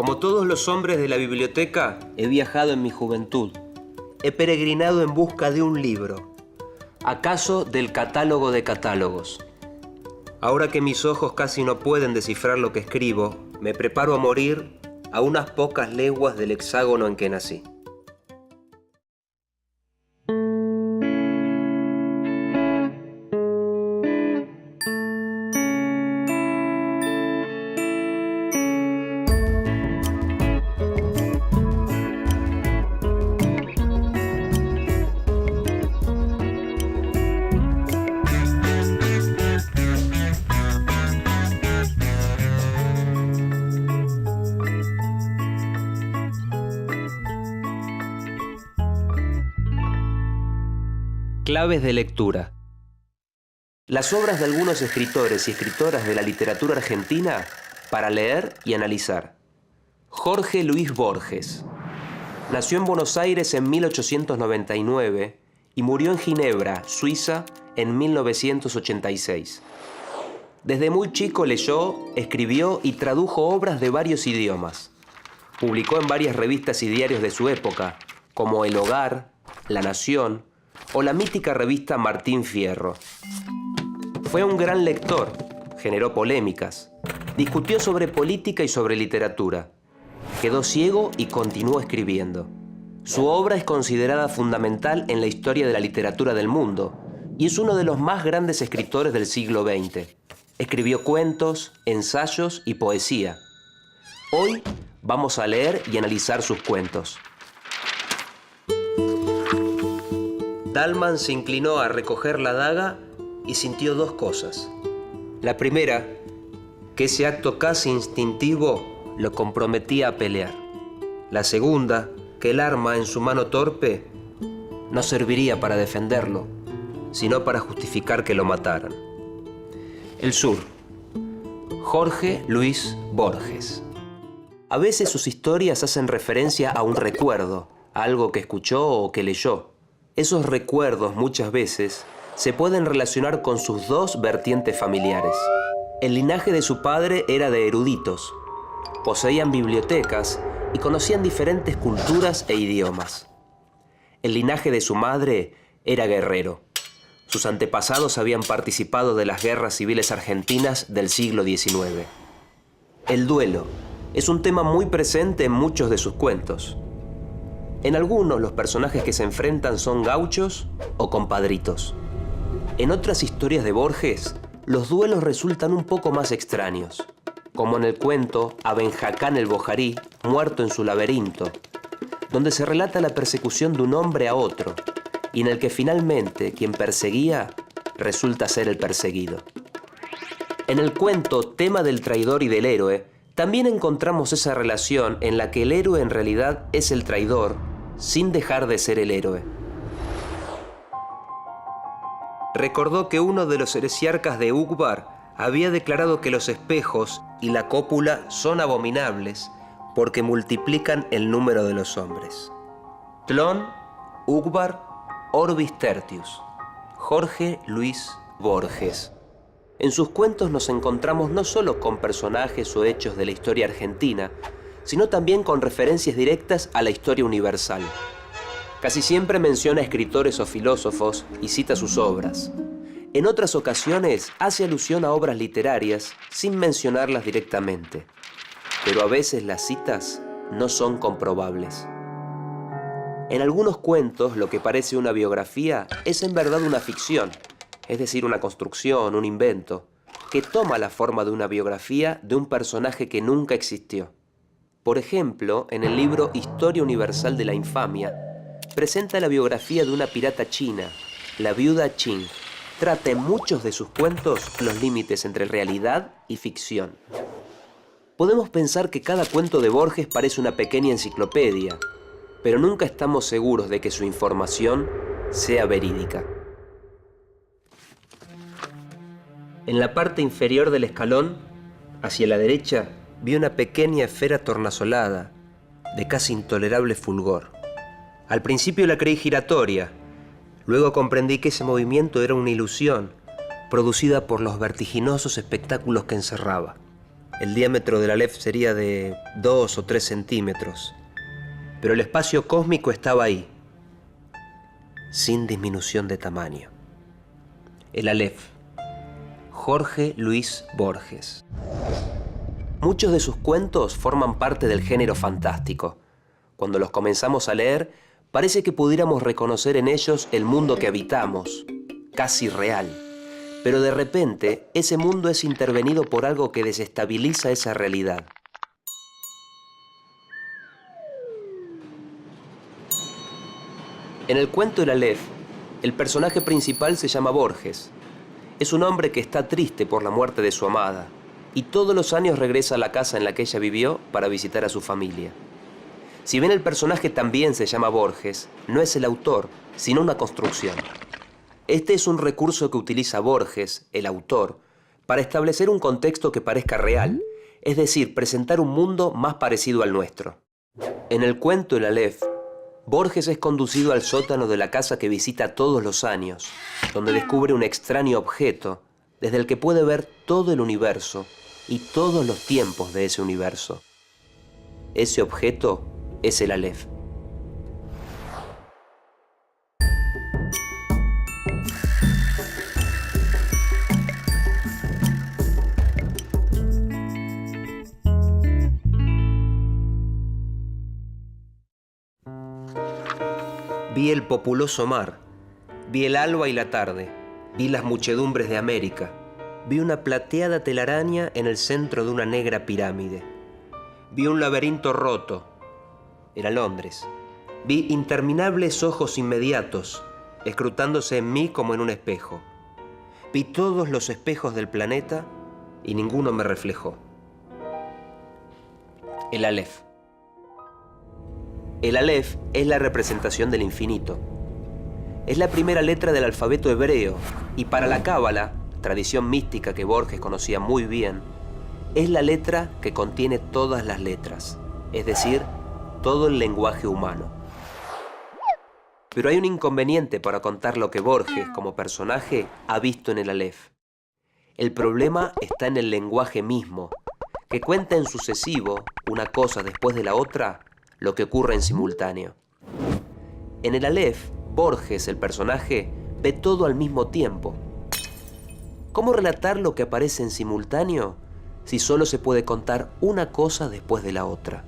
Como todos los hombres de la biblioteca, he viajado en mi juventud. He peregrinado en busca de un libro. ¿Acaso del catálogo de catálogos? Ahora que mis ojos casi no pueden descifrar lo que escribo, me preparo a morir a unas pocas leguas del hexágono en que nací. Claves de lectura. Las obras de algunos escritores y escritoras de la literatura argentina para leer y analizar. Jorge Luis Borges. Nació en Buenos Aires en 1899 y murió en Ginebra, Suiza, en 1986. Desde muy chico leyó, escribió y tradujo obras de varios idiomas. Publicó en varias revistas y diarios de su época, como El Hogar, La Nación o la mítica revista Martín Fierro. Fue un gran lector, generó polémicas, discutió sobre política y sobre literatura. Quedó ciego y continuó escribiendo. Su obra es considerada fundamental en la historia de la literatura del mundo y es uno de los más grandes escritores del siglo XX. Escribió cuentos, ensayos y poesía. Hoy vamos a leer y analizar sus cuentos. Dalman se inclinó a recoger la daga y sintió dos cosas. La primera, que ese acto casi instintivo lo comprometía a pelear. La segunda, que el arma en su mano torpe no serviría para defenderlo, sino para justificar que lo mataran. El sur. Jorge Luis Borges. A veces sus historias hacen referencia a un recuerdo, a algo que escuchó o que leyó. Esos recuerdos muchas veces se pueden relacionar con sus dos vertientes familiares. El linaje de su padre era de eruditos. Poseían bibliotecas y conocían diferentes culturas e idiomas. El linaje de su madre era guerrero. Sus antepasados habían participado de las guerras civiles argentinas del siglo XIX. El duelo es un tema muy presente en muchos de sus cuentos. En algunos, los personajes que se enfrentan son gauchos o compadritos. En otras historias de Borges, los duelos resultan un poco más extraños, como en el cuento Aben Hakam el Bojarí, muerto en su laberinto, donde se relata la persecución de un hombre a otro, y en el que finalmente quien perseguía resulta ser el perseguido. En el cuento Tema del traidor y del héroe, también encontramos esa relación en la que el héroe en realidad es el traidor, sin dejar de ser el héroe. Recordó que uno de los heresiarcas de Ugbar había declarado que los espejos y la cópula son abominables porque multiplican el número de los hombres. Tlön, Ugbar, Orbis Tertius. Jorge Luis Borges. En sus cuentos nos encontramos no solo con personajes o hechos de la historia argentina, sino también con referencias directas a la historia universal. Casi siempre menciona escritores o filósofos y cita sus obras. En otras ocasiones hace alusión a obras literarias sin mencionarlas directamente, pero a veces las citas no son comprobables. En algunos cuentos, lo que parece una biografía es en verdad una ficción, es decir, una construcción, un invento, que toma la forma de una biografía de un personaje que nunca existió. Por ejemplo, en el libro Historia Universal de la Infamia, presenta la biografía de una pirata china, la viuda Qing. Trata en muchos de sus cuentos los límites entre realidad y ficción. Podemos pensar que cada cuento de Borges parece una pequeña enciclopedia, pero nunca estamos seguros de que su información sea verídica. En la parte inferior del escalón, hacia la derecha, vi una pequeña esfera tornasolada, de casi intolerable fulgor. Al principio la creí giratoria, luego comprendí que ese movimiento era una ilusión, producida por los vertiginosos espectáculos que encerraba. El diámetro del Aleph sería de 2 o 3 centímetros. Pero el espacio cósmico estaba ahí, sin disminución de tamaño. El Aleph. Jorge Luis Borges. Muchos de sus cuentos forman parte del género fantástico. Cuando los comenzamos a leer, parece que pudiéramos reconocer en ellos el mundo que habitamos, casi real. Pero de repente, ese mundo es intervenido por algo que desestabiliza esa realidad. En el cuento El Aleph, el personaje principal se llama Borges. Es un hombre que está triste por la muerte de su amada y todos los años regresa a la casa en la que ella vivió para visitar a su familia. Si bien el personaje también se llama Borges, no es el autor, sino una construcción. Este es un recurso que utiliza Borges, el autor, para establecer un contexto que parezca real, es decir, presentar un mundo más parecido al nuestro. En el cuento El Aleph, Borges es conducido al sótano de la casa que visita todos los años, donde descubre un extraño objeto, desde el que puede ver todo el universo y todos los tiempos de ese universo. Ese objeto es el Aleph. Vi el populoso mar, vi el alba y la tarde, vi las muchedumbres de América, vi una plateada telaraña en el centro de una negra pirámide. Vi un laberinto roto, era Londres. Vi interminables ojos inmediatos, escrutándose en mí como en un espejo. Vi todos los espejos del planeta y ninguno me reflejó. El Aleph. El Aleph es la representación del infinito. Es la primera letra del alfabeto hebreo y para la Cábala, tradición mística que Borges conocía muy bien, es la letra que contiene todas las letras, es decir, todo el lenguaje humano. Pero hay un inconveniente para contar lo que Borges, como personaje, ha visto en el Aleph. El problema está en el lenguaje mismo, que cuenta en sucesivo, una cosa después de la otra, lo que ocurre en simultáneo. En el Aleph, Borges, el personaje, ve todo al mismo tiempo. ¿Cómo relatar lo que aparece en simultáneo si solo se puede contar una cosa después de la otra?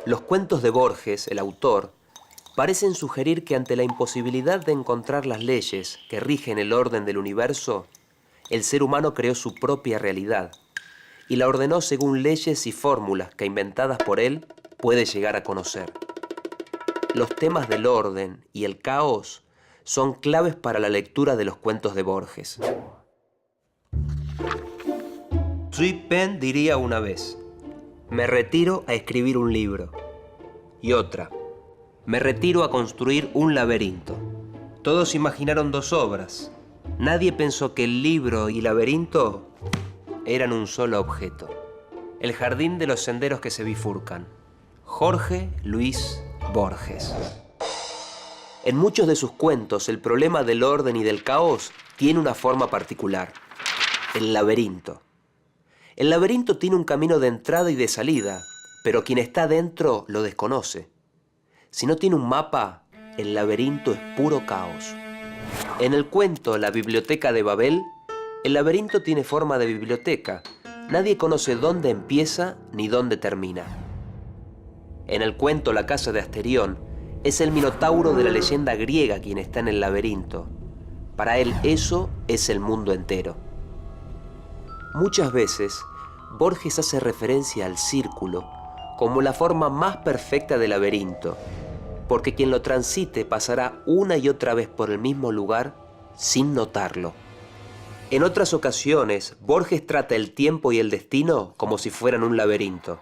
Los cuentos de Borges, el autor, parecen sugerir que ante la imposibilidad de encontrar las leyes que rigen el orden del universo, el ser humano creó su propia realidad y la ordenó según leyes y fórmulas que, inventadas por él, puede llegar a conocer. Los temas del orden y el caos son claves para la lectura de los cuentos de Borges. Tsui Pen diría una vez: me retiro a escribir un libro. Y otra: me retiro a construir un laberinto. Todos imaginaron dos obras. Nadie pensó que el libro y laberinto eran un solo objeto. El jardín de los senderos que se bifurcan. Jorge Luis Borges. En muchos de sus cuentos, el problema del orden y del caos tiene una forma particular: el laberinto. El laberinto tiene un camino de entrada y de salida, pero quien está dentro lo desconoce. Si no tiene un mapa, el laberinto es puro caos. En el cuento La biblioteca de Babel, el laberinto tiene forma de biblioteca. Nadie conoce dónde empieza ni dónde termina. En el cuento La casa de Asterión, es el minotauro de la leyenda griega quien está en el laberinto. Para él eso es el mundo entero. Muchas veces, Borges hace referencia al círculo como la forma más perfecta del laberinto, porque quien lo transite pasará una y otra vez por el mismo lugar sin notarlo. En otras ocasiones, Borges trata el tiempo y el destino como si fueran un laberinto.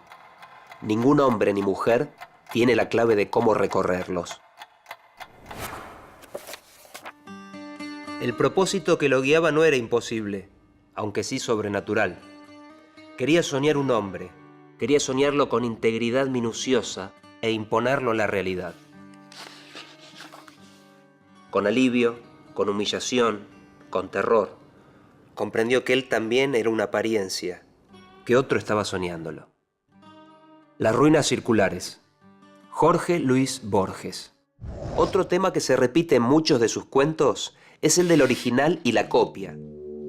Ningún hombre ni mujer tiene la clave de cómo recorrerlos. El propósito que lo guiaba no era imposible, aunque sí sobrenatural. Quería soñar un hombre, quería soñarlo con integridad minuciosa e imponerlo a la realidad. Con alivio, con humillación, con terror, comprendió que él también era una apariencia, que otro estaba soñándolo. Las ruinas circulares. Jorge Luis Borges. Otro tema que se repite en muchos de sus cuentos es el del original y la copia,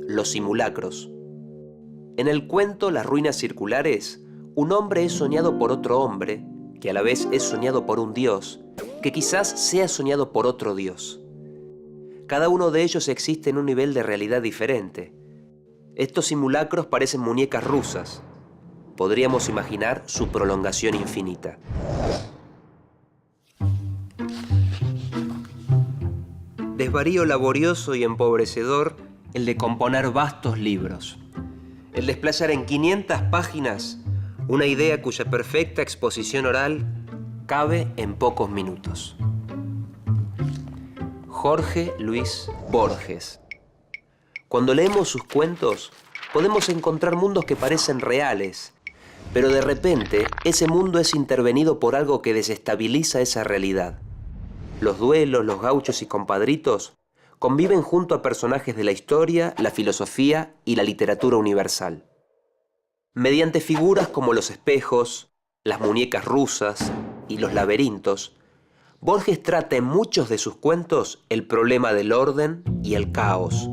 los simulacros. En el cuento Las ruinas circulares, un hombre es soñado por otro hombre, que a la vez es soñado por un dios, que quizás sea soñado por otro dios. Cada uno de ellos existe en un nivel de realidad diferente. Estos simulacros parecen muñecas rusas. Podríamos imaginar su prolongación infinita. Desvarío laborioso y empobrecedor el de componer vastos libros. El desplayar en 500 páginas una idea cuya perfecta exposición oral cabe en pocos minutos. Jorge Luis Borges. Cuando leemos sus cuentos, podemos encontrar mundos que parecen reales, pero de repente ese mundo es intervenido por algo que desestabiliza esa realidad. Los duelos, los gauchos y compadritos conviven junto a personajes de la historia, la filosofía y la literatura universal. Mediante figuras como los espejos, las muñecas rusas y los laberintos, Borges trata en muchos de sus cuentos el problema del orden y el caos,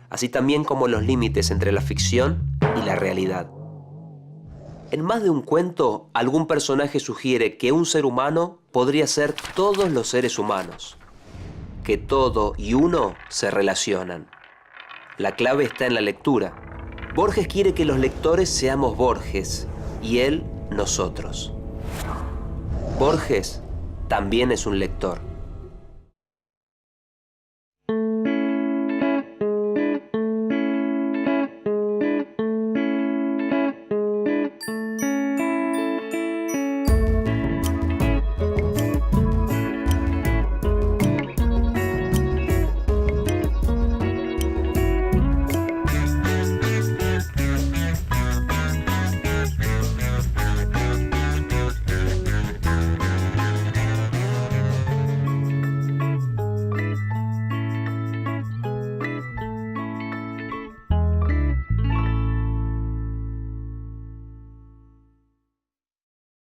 así también como los límites entre la ficción y la realidad. En más de un cuento, algún personaje sugiere que un ser humano podría ser todos los seres humanos, que todo y uno se relacionan. La clave está en la lectura. Borges quiere que los lectores seamos Borges y él nosotros. Borges también es un lector.